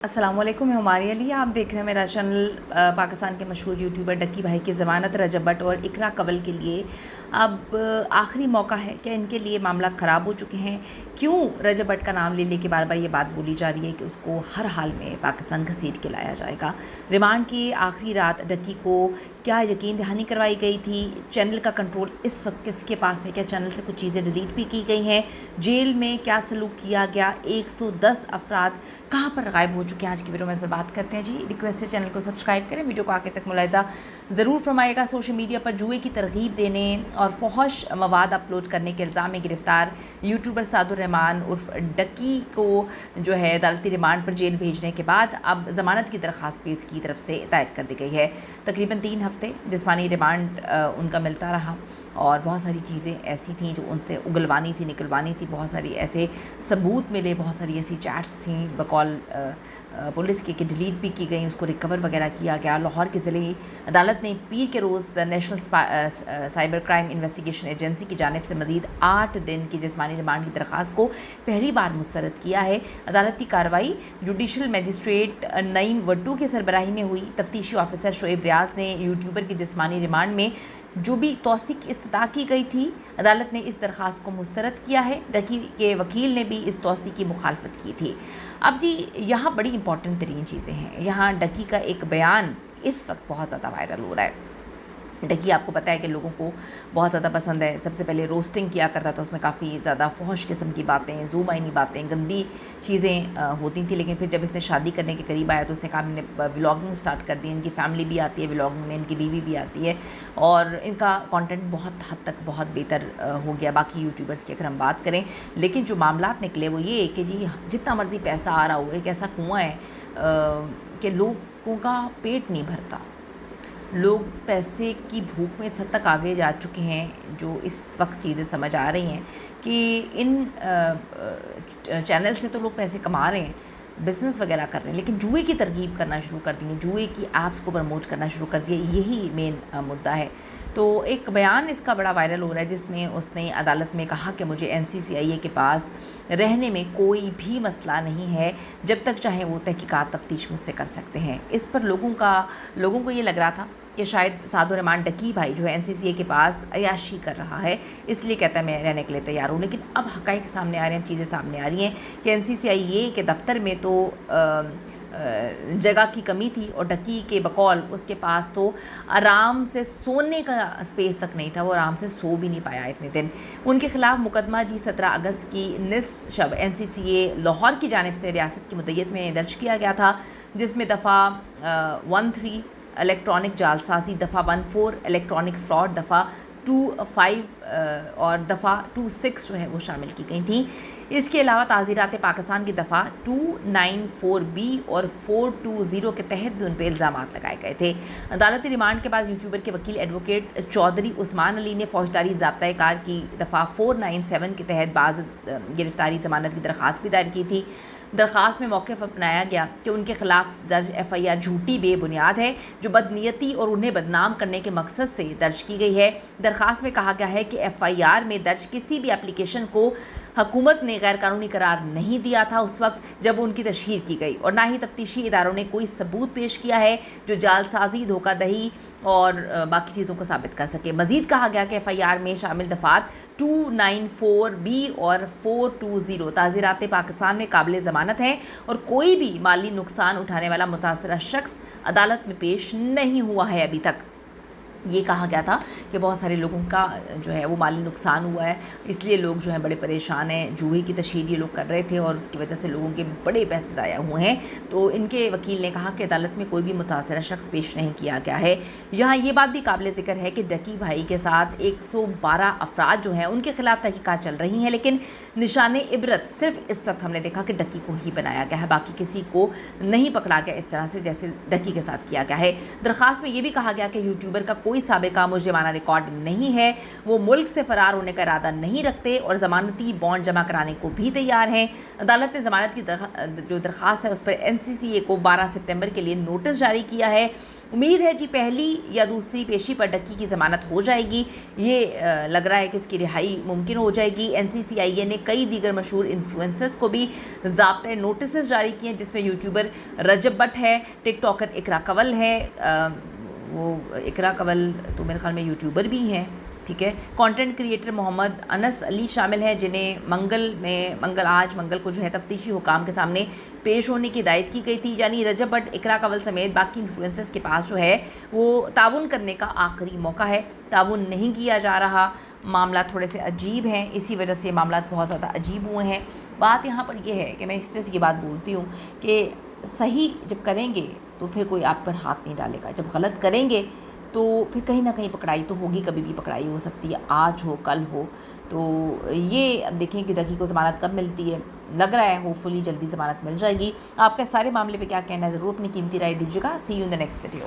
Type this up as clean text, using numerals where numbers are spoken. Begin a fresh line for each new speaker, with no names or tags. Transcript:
अस्सलामुअलैकुम, मैं हुमारी अली। आप देख रहे हैं मेरा चैनल। पाकिस्तान के मशहूर यूट्यूबर डक्की भाई की ज़मानत रजब भट्ट और इकरा कंवल के लिए अब आखिरी मौका है। क्या इनके लिए मामला ख़राब हो चुके हैं? क्यों रजब भट्ट का नाम ले लेके बार बार ये बात बोली जा रही है कि उसको हर हाल में पाकिस्तान घसीट के लाया जाएगा? रिमांड की आखिरी रात डक्की को क्या यकीन दहानी करवाई गई थी? चैनल का कंट्रोल इस वक्त किसके पास है? क्या चैनल से कुछ चीज़ें डिलीट भी की गई हैं? जेल में क्या सलूक किया गया? 110 अफराद कहाँ पर गायब हो चुके हैं? आज की वीडियो में इस पर बात करते हैं जी। रिक्वेस्ट है चैनल को सब्सक्राइब करें, वीडियो को आगे तक मुलाहिजा ज़रूर फरमाएगा। सोशल मीडिया पर जुए की तरगीब देने और फहश मवाद अपलोड करने के इल्ज़ाम में गिरफ्तार यूट्यूबर सादुर रहमान उर्फ डक्की को जो है अदालती रिमांड पर जेल भेजने के बाद अब ज़मानत की दरख्वास्त भी उसकी तरफ से दायर कर दी गई है। तकरीबन 3 हफ्ते जिस्मानी रिमांड उनका मिलता रहा और बहुत सारी चीज़ें ऐसी थीं जो उनसे उगलवानी थी, निकलवानी थी। बहुत सारी ऐसे सबूत मिले, बहुत सारी ऐसी चैट्स थीं बकौल पुलिस के डिलीट भी की गई, उसको रिकवर वगैरह किया गया। लाहौर की ज़िली अदालत ने पीर के रोज़ national cyber crime investigation agency की जानिब से मज़ीद 8 दिन की जिस्मानी रिमांड की दरख्वास्त को पहली बार मुस्तरद किया है। अदालत की कार्रवाई जुडिशल मजिस्ट्रेट नईम वट्टू की सरबराही में हुई। तफ्तीशी ऑफिसर शोएब रियाज ने यूट्यूबर की जिस्मानी रिमांड में जो भी तौसीक की इस्तदा की गई थी, अदालत ने इस दरख्वास्त को मुस्तरद किया है। डक्की के वकील ने भी इस तौसीक की मुखालफत की थी। अब जी यहाँ बड़ी इंपॉर्टेंट तरीन चीज़ें हैं। यहाँ डक्की का एक बयान इस वक्त बहुत ज़्यादा वायरल हो रहा है। डक्की आपको पता है कि लोगों को बहुत ज़्यादा पसंद है। सबसे पहले रोस्टिंग किया करता था, उसमें काफ़ी ज़्यादा फहश किस्म की बातें, ज़ूमाइनी बातें, गंदी चीज़ें होती थी। लेकिन फिर जब इसने शादी करने के करीब आया तो उसने कहा मैंने व्लॉगिंग स्टार्ट कर दी। इनकी फैमिली भी आती है व्लॉगिंग में, इनकी बीवी भी आती है और इनका कंटेंट बहुत हद तक बहुत बेहतर हो गया बाकी यूट्यूबर्स की अगर हम बात करें। लेकिन जो मामलात निकले वो ये कि जी जितना मर्ज़ी पैसा आ रहा हो, एक ऐसा कुआँ है कि लोगों का पेट नहीं भरता। लोग पैसे की भूख में इस हद तक आगे जा चुके हैं जो इस वक्त चीज़ें समझ आ रही हैं कि इन चैनल से तो लोग पैसे कमा रहे हैं, बिज़नेस वगैरह कर रहे हैं, लेकिन जुए की तरगीब करना शुरू कर दिए, जुए की ऐप्स को प्रमोट करना शुरू कर दिया। यही मेन मुद्दा है। तो एक बयान इसका बड़ा वायरल हो रहा है जिसमें उसने अदालत में कहा कि मुझे NCCIA के पास रहने में कोई भी मसला नहीं है, जब तक चाहे वो तहकीकात तफ्तीश मुझसे कर सकते हैं। इस पर लोगों को ये लग रहा था कि शायद सादुर रहमान डक्की भाई जो है NCCA के पास अयाशी कर रहा है, इसलिए कहता है मैं रहने के लिए तैयार हूँ। लेकिन अब हक़ाइक़ सामने आ रहे हैं, चीज़ें सामने आ रही हैं कि NCCIA के दफ्तर में तो जगह की कमी थी और डक्की के बकौल उसके पास तो आराम से सोने का स्पेस तक नहीं था। वो आराम से सो भी नहीं पाया इतने दिन। उनके ख़िलाफ़ मुकदमा जी 17 अगस्त की निस्फ शब NCCA लाहौर की जानिब से रियासत की मुद्दत में दर्ज किया गया था, जिसमें दफ़ा 13 इलेक्ट्रॉनिक जालसाजी, दफ़ा 14 इलेक्ट्रॉनिक फ्रॉड, दफ़ा 25 और दफ़ा 26 जो है वो शामिल की गई थी। इसके अलावा ताज़ीरात पाकिस्तान की दफ़ा 294B और 420 के तहत भी उन पर इल्ज़ाम लगाए गए थे। अदालती रिमांड के बाद यूट्यूबर के वकील एडवोकेट चौधरी उस्मान अली ने फौजदारी ज़ाब्ता कार की दफ़ा 497 के तहत बाज़ गिरफ्तारी ज़मानत की दरख्वास्त भी दायर की थी। दरख्वास्त में मौक़िफ़ अपनाया गया कि उनके ख़िलाफ़ दर्ज FIR झूठी बेबुनियाद है, जो बदनीयती और उन्हें बदनाम करने के मकसद से दर्ज की गई है। दरख्वास्त में कहा गया है कि FIR में दर्ज किसी भी एप्लीकेशन को हुकूमत ने गैर कानूनी करार नहीं दिया था उस वक्त जब उनकी तशहीर की गई, और ना ही तफ्तीशी इदारों ने कोई सबूत पेश किया है जो जालसाजी, धोखाधही और बाकी चीज़ों को साबित कर सके। मज़ीद कहा गया कि FIR में शामिल दफ़ात 294B और 420 ताज़ीरात पाकिस्तान में काबिल ज़मानत हैं और कोई भी माली नुकसान उठाने वाला मुतासरा शख्स अदालत में पेश नहीं हुआ है अभी तक। ये कहा गया था कि बहुत सारे लोगों का जो है वो माली नुकसान हुआ है, इसलिए लोग जो हैं बड़े परेशान हैं। जुए की तशहीर ये लोग कर रहे थे और उसकी वजह से लोगों के बड़े पैसे ज़ाया हुए हैं। तो इनके वकील ने कहा कि अदालत में कोई भी मुतासरा शख्स पेश नहीं किया गया है। यहाँ ये बात भी काबिल ज़िक्र है कि डक्की भाई के साथ 112 अफराद जो हैं उनके ख़िलाफ़ तहकीकात चल रही हैं, लेकिन निशान इबरत सिर्फ इस वक्त हमने देखा कि डक्की को ही बनाया गया है, बाकी किसी को नहीं पकड़ा गया इस तरह से जैसे डक्की के साथ किया गया है। दरख्वास्त में ये भी कहा गया कि यूट्यूबर का कोई साबिका मुजरिमाना रिकॉर्ड नहीं है, वो मुल्क से फ़रार होने का इरादा नहीं रखते और ज़मानती बॉन्ड जमा कराने को भी तैयार हैं। अदालत ने ज़मानत की जो दरख्वास्त है उस पर NCCA को 12 सितंबर के लिए नोटिस जारी किया है। उम्मीद है जी पहली या दूसरी पेशी पर डक्की की ज़मानत हो जाएगी। ये लग रहा है कि उसकी रिहाई मुमकिन हो जाएगी। NCCIA ने कई दीगर मशहूर इन्फ्लुएंसर्स को भी ज़ाब्ता नोटिस जारी किए हैं, जिसमें यूट्यूबर रजब भट्ट है, टिकटॉकर इकरा कंवल है। वो इकरा कंवल तो मेरे ख्याल में यूट्यूबर भी हैं, ठीक है। कंटेंट क्रिएटर मोहम्मद अनस अली शामिल हैं, जिन्हें मंगल को जो है तफ्तीशी हुकाम के सामने पेश होने की हिदायत की गई थी। यानी रजब भट्ट, इकरा कंवल समेत बाकी इन्फ्लुएंसर्स के पास जो है वो ताउन करने का आखिरी मौका है। ताउन नहीं किया जा रहा। मामला थोड़े से अजीब हैं, इसी वजह से मामला बहुत ज़्यादा अजीब हुए हैं। बात यहाँ पर यह है कि मैं इस तरह की बात बोलती हूँ कि सही जब करेंगे तो फिर कोई आप पर हाथ नहीं डालेगा, जब गलत करेंगे तो फिर कहीं ना कहीं पकड़ाई तो होगी, कभी भी पकड़ाई हो सकती है, आज हो कल हो। तो ये अब देखें कि रकी को ज़मानत कब मिलती है। लग रहा है होपफुली जल्दी ज़मानत मिल जाएगी। आपका सारे मामले पे क्या कहना है, ज़रूर अपनी कीमती राय दीजिएगा। See you in the next video.